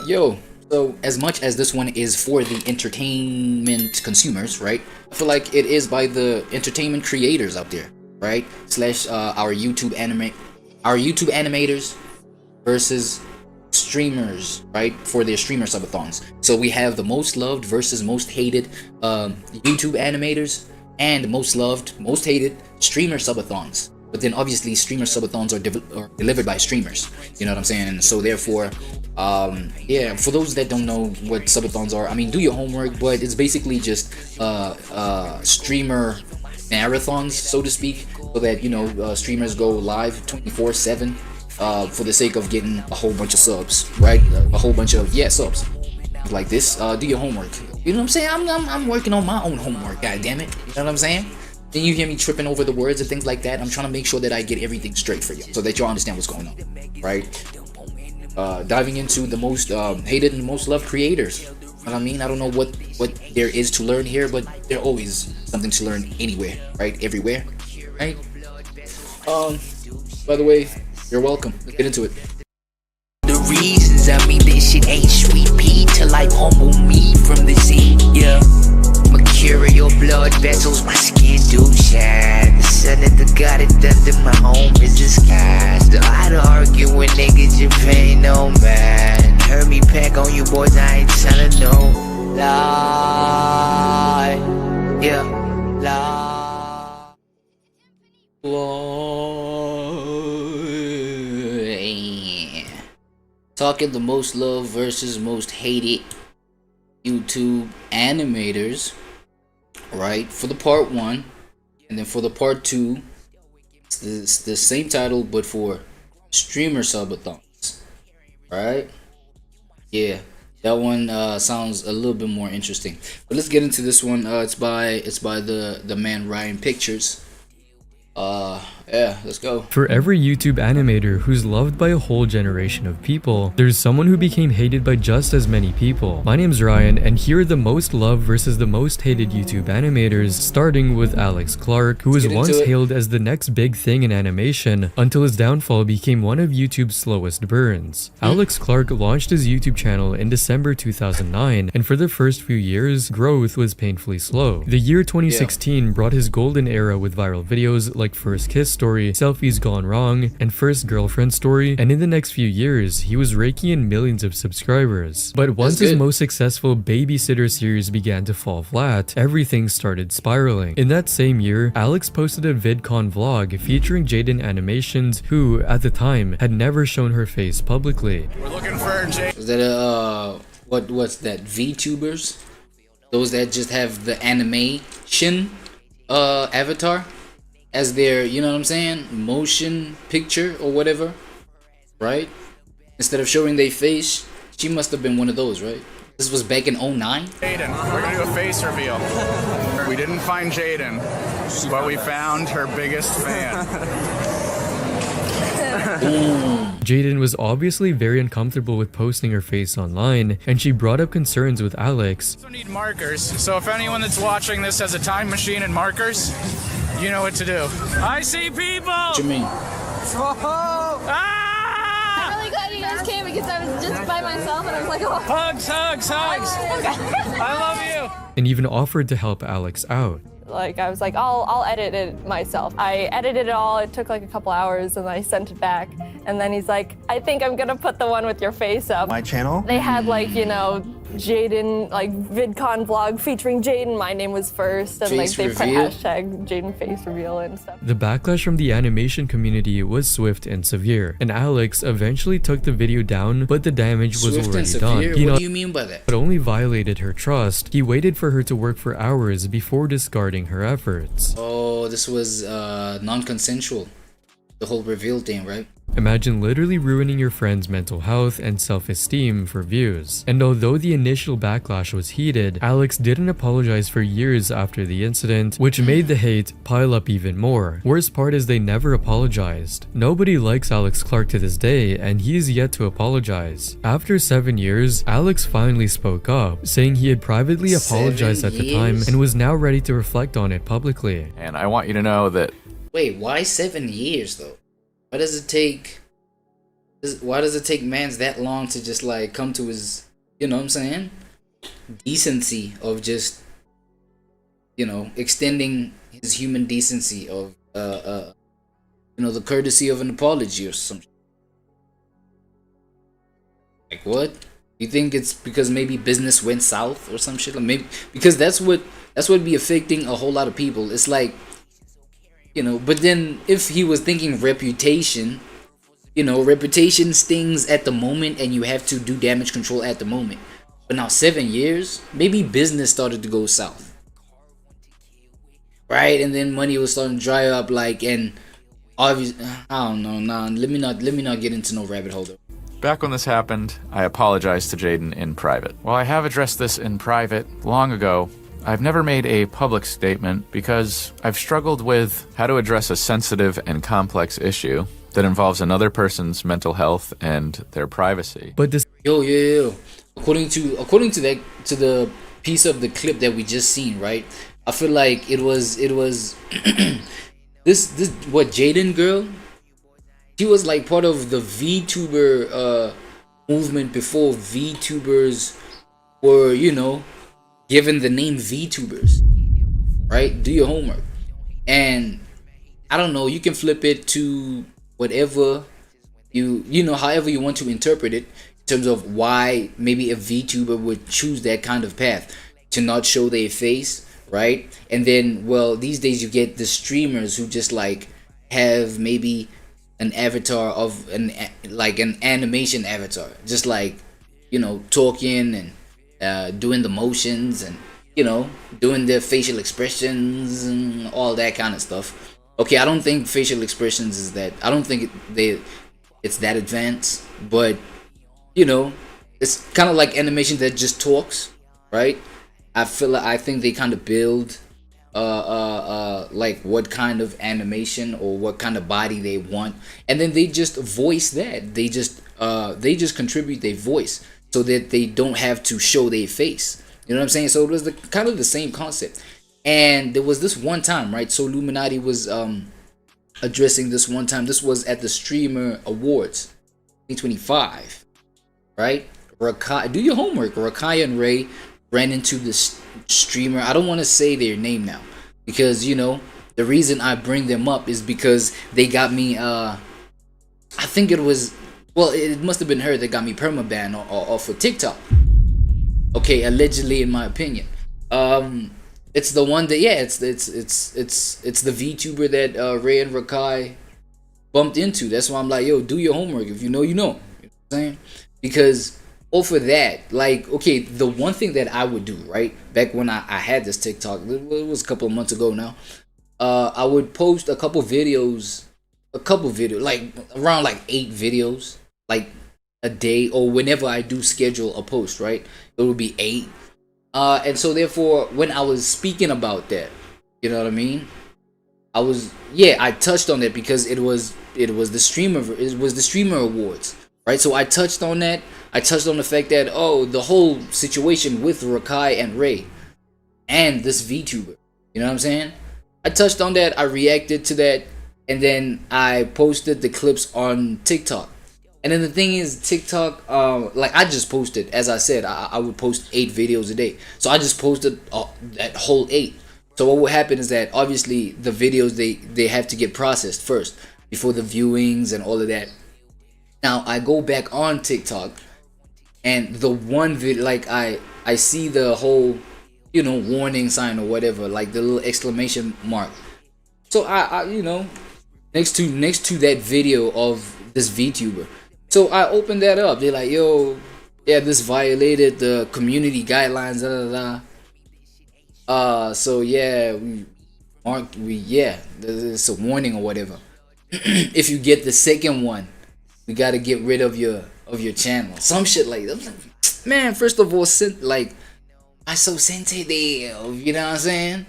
Yo, so as much as this one is for the entertainment consumers, right? I feel like it is by the entertainment creators out there, right? Slash our YouTube animators versus streamers, right? For their streamer subathons. So we have the most loved versus most hated YouTube animators and most loved, most hated streamer subathons. But then obviously streamer subathons are delivered by streamers, you know what I'm saying? And so therefore, yeah, for those that don't know what subathons are, I mean, do your homework, but it's basically just streamer marathons, so to speak, so that, you know, streamers go live 24/7 for the sake of getting a whole bunch of subs, right? A whole bunch of, yeah, subs like this. Do your homework, you know what I'm saying? I'm working on my own homework, god damn it, you know what I'm saying? Then you hear me tripping over the words and things like that. I'm trying to make sure that I get everything straight for you, so that y'all understand what's going on, right? Diving into the most hated and most loved creators. You know what I mean? I don't know what there is to learn here, but there's always something to learn anywhere, right? Everywhere, right? By the way, you're welcome. Let's get into it. The reasons, I mean, this shit ain't sweet pea till I humble me from the sea, yeah. Mercurial blood vessels, my skin do shine. The sun of the god it under my home is disguised. I had to argue with niggas, you pay no man. Heard me pack on you boys, I ain't telling no lie. Yeah, lie. Talking the most loved versus most hated YouTube animators, right? For the part 1, and then for the part 2, it's the same title but for streamer subathons, right? Yeah, that one sounds a little bit more interesting. But let's get into this one. It's by the man Ryan Pictures. Yeah, let's go. For every YouTube animator who's loved by a whole generation of people, there's someone who became hated by just as many people. My name's Ryan, and here are the most loved versus the most hated YouTube animators, starting with Alex Clark, who was once hailed as the next big thing in animation, until his downfall became one of YouTube's slowest burns. Alex Clark launched his YouTube channel in December 2009, and for the first few years, growth was painfully slow. The year 2016 brought his golden era with viral videos like First Kiss Story, Selfies Gone Wrong, and First Girlfriend Story, and in the next few years, he was raking in millions of subscribers. But once his most successful Babysitter series began to fall flat, everything started spiraling. In that same year, Alex posted a VidCon vlog featuring Jaden Animations, who, at the time, had never shown her face publicly. We're looking for Jaden. Is that what's that? VTubers? Those that just have the animation avatar as their, you know what I'm saying, motion picture or whatever, right? Instead of showing their face, she must have been one of those, right? This was back in 09. Jaden, we're gonna do a face reveal. We didn't find Jaden, but we found her biggest fan. Jaden was obviously very uncomfortable with posting her face online, and she brought up concerns with Alex. We also need markers, so if anyone that's watching this has a time machine and markers, you know what to do. I see people! What you mean? Ah! I'm really glad you guys came because I was just by myself and I was like, oh. Hugs, hugs, hugs! I love you! And even offered to help Alex out. Like, I was like, I'll edit it myself. I edited it all. It took like a couple hours and I sent it back. And then he's like, I think I'm gonna put the one with your face up. My channel? They had like, you know, Jaden, like VidCon vlog featuring Jaden. My name was first. And Face like they put reveal? hashtag Jaden face reveal and stuff. The backlash from the animation community was swift and severe, and Alex eventually took the video down, but the damage was Swift and already severe? done. He What not do you mean by that? but only violated her trust. He waited for her to work for hours before discarding her efforts. Oh, this was non-consensual. The whole reveal thing, right? Imagine literally ruining your friend's mental health and self-esteem for views. And although the initial backlash was heated, Alex didn't apologize for years after the incident, which made the hate pile up even more. Worst part is they never apologized. Nobody likes Alex Clark to this day, and he's yet to apologize. After 7 years, Alex finally spoke up, saying he had privately apologized at the time and was now ready to reflect on it publicly. And I want you to know that... Wait, why 7 years though? Why does it take Why does it take mans that long to just like come to his, you know what I'm saying, decency of just, you know, extending his human decency of you know, the courtesy of an apology or something. Like what? You think it's because maybe business went south or some shit? Like maybe because that's what be affecting a whole lot of people. It's like, you know, but then if he was thinking reputation, you know, reputation stings at the moment and you have to do damage control at the moment. But now 7 years, maybe business started to go south. Right? And then money was starting to dry up, like, and obviously, I don't know, nah, let me not get into no rabbit hole though. Back when this happened, I apologized to Jaden in private. While I have addressed this in private long ago, I've never made a public statement because I've struggled with how to address a sensitive and complex issue that involves another person's mental health and their privacy. But this Yo. According to the piece of the clip that we just seen, right? I feel like it was this what Jaden girl. She was like part of the VTuber movement before VTubers were, you know, given the name VTubers, right? Do your homework. And I don't know, you can flip it to whatever you know, however you want to interpret it in terms of why maybe a VTuber would choose that kind of path to not show their face, right? And then, well, these days you get the streamers who just like have maybe an avatar of an animation avatar, just like, you know, talking and doing the motions and, you know, doing their facial expressions and all that kind of stuff. Okay, I don't think facial expressions is that, I don't think it's that advanced, but you know, it's kind of like animation that just talks, right? I think they kind of build like what kind of animation or what kind of body they want, and then they just voice that. They just contribute their voice so that they don't have to show their face. You know what I'm saying? So it was kind of the same concept. And there was this one time, right? So Illuminati was addressing this one time. This was at the Streamer Awards 2025, right? Do your homework. Rakai and Ray ran into this streamer. I don't want to say their name now because, you know, the reason I bring them up is because they got me I think it was, well, it must have been her that got me permaban off of TikTok. Okay, allegedly, in my opinion. It's the one that, yeah, it's the VTuber that Ray and Rakai bumped into. That's why I'm like, yo, do your homework. If you know, you know. You know what I'm saying? Because over that, like, okay, the one thing that I would do, right, back when I had this TikTok, it was a couple of months ago now, I would post a couple videos, like around like 8 videos, like a day, or whenever I do schedule a post, right, it would be 8. And so therefore, when I was speaking about that, you know what I mean, I touched on it because it was the streamer awards, right? So I touched on that. I touched on the fact that, oh, the whole situation with Rakai and Ray and this VTuber, you know what I'm saying? I touched on that. I reacted to that, and then I posted the clips on TikTok. And then the thing is, TikTok, like I just posted, as I said, I would post 8 videos a day. So I just posted that whole 8. So what would happen is that obviously the videos, they have to get processed first before the viewings and all of that. Now I go back on TikTok, and the one video, like I see the whole, you know, warning sign or whatever, like the little exclamation mark. So I you know, next to that video of this VTuber. So I opened that up. They're like, yo, yeah, this violated the community guidelines, so yeah, there's a warning or whatever. If you get the second one, we gotta get rid of your channel. Some shit like that. Man, first of all, like, why so sensitive? You know what I'm saying?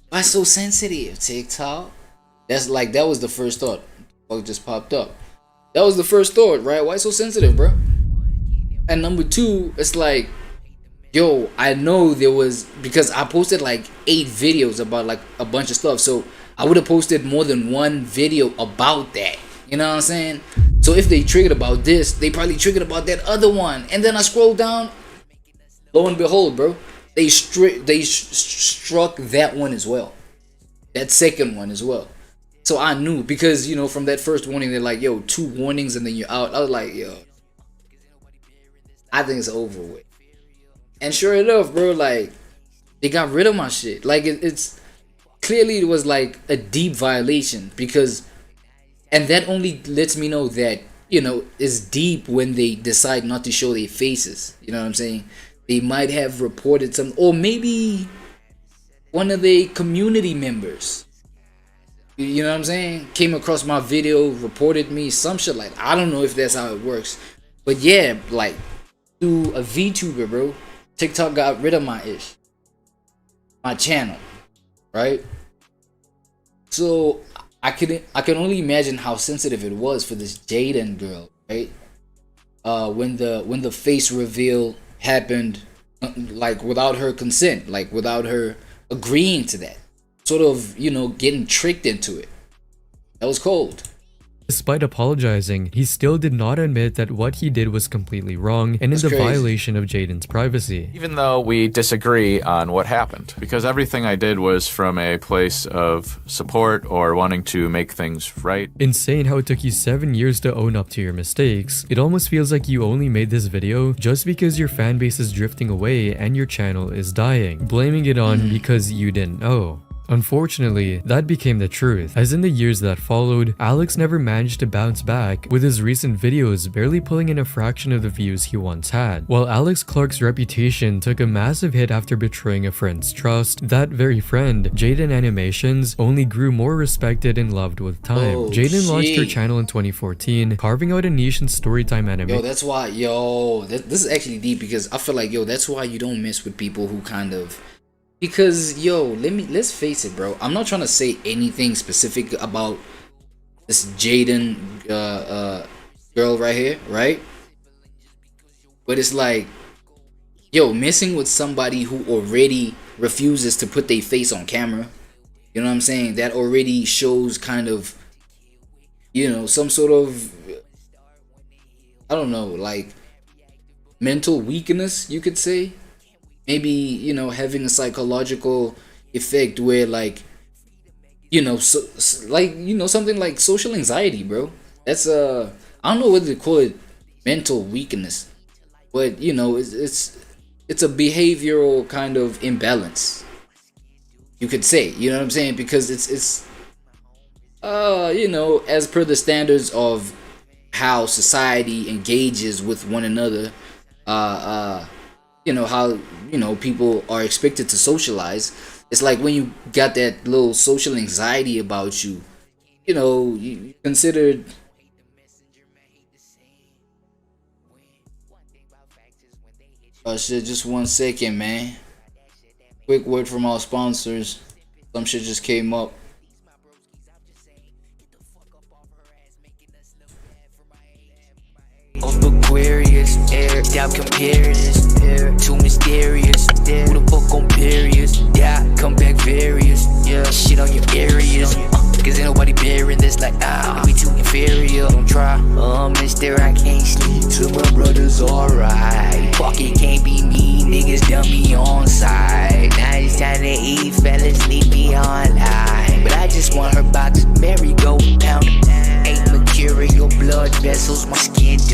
Why so sensitive, TikTok? That was the first thought. What just popped up. That was the first thought, right? Why so sensitive, bro? And number 2, it's like, yo, I know there was, because I posted like 8 videos about like a bunch of stuff, so I would have posted more than one video about that. You know what I'm saying? So if they triggered about this, they probably triggered about that other one. And then I scroll down, lo and behold, bro, they struck that one as well, that second one as well. So I knew, because you know, from that first warning, they're like, yo, 2 warnings and then you're out. I was like, yo, I think it's over with. And sure enough, bro, like, they got rid of my shit. Like, it's clearly, it was like a deep violation, because, and that only lets me know that, you know, it's deep when they decide not to show their faces. You know what I'm saying? They might have reported some, or maybe one of the community members, you know what I'm saying, came across my video, reported me, some shit like, I don't know if that's how it works. But yeah, like, through a VTuber, bro, TikTok got rid of my channel, right? So I can only imagine how sensitive it was for this Jaden girl, right? When the face reveal happened, like without her consent, like without her agreeing to that, sort of, you know, getting tricked into it. That was cold. Despite apologizing, he still did not admit that what he did was completely wrong and in the violation of Jaden's privacy. Even though we disagree on what happened, because everything I did was from a place of support or wanting to make things right. Insane how it took you 7 years to own up to your mistakes. It almost feels like you only made this video just because your fan base is drifting away and your channel is dying, blaming it on because you didn't know. Unfortunately, that became the truth, as in the years that followed, Alex never managed to bounce back, with his recent videos barely pulling in a fraction of the views he once had. While Alex Clark's reputation took a massive hit after betraying a friend's trust, that very friend, Jaden Animations, only grew more respected and loved with time. Jaden launched her channel in 2014, carving out a niche in storytime animation. Yo, that's why, this is actually deep, because I feel like, that's why you don't mess with people who kind of, because let's face it, bro, I'm not trying to say anything specific about this Jaden girl right here, right? But it's like, messing with somebody who already refuses to put their face on camera, you know what I'm saying, that already shows kind of, some sort of, I don't know, like mental weakness, you could say. Maybe, having a psychological effect where, like, something like social anxiety, bro. That's I don't know what they call it, mental weakness, but it's a behavioral kind of imbalance, you could say. You know what I'm saying? Because it's as per the standards of how society engages with one another, how people are expected to socialize. It's like when you got that little social anxiety about you, you considered. Oh shit, just 1 second, man. Quick word from our sponsors. Some shit just came up. Of Aquarius, air, doubt comparious, too mysterious, who the fuck on periods, come back various, shit on your areas, cause ain't nobody bearing this like, we too inferior, don't try, mister, I can't sleep till my brother's alright, fuck it, can't be me, niggas dummy on side, now it's time to eat, fellas, leave me online, but I just want her box, merry-go-round, ain't mercurial blood vessels, my skin do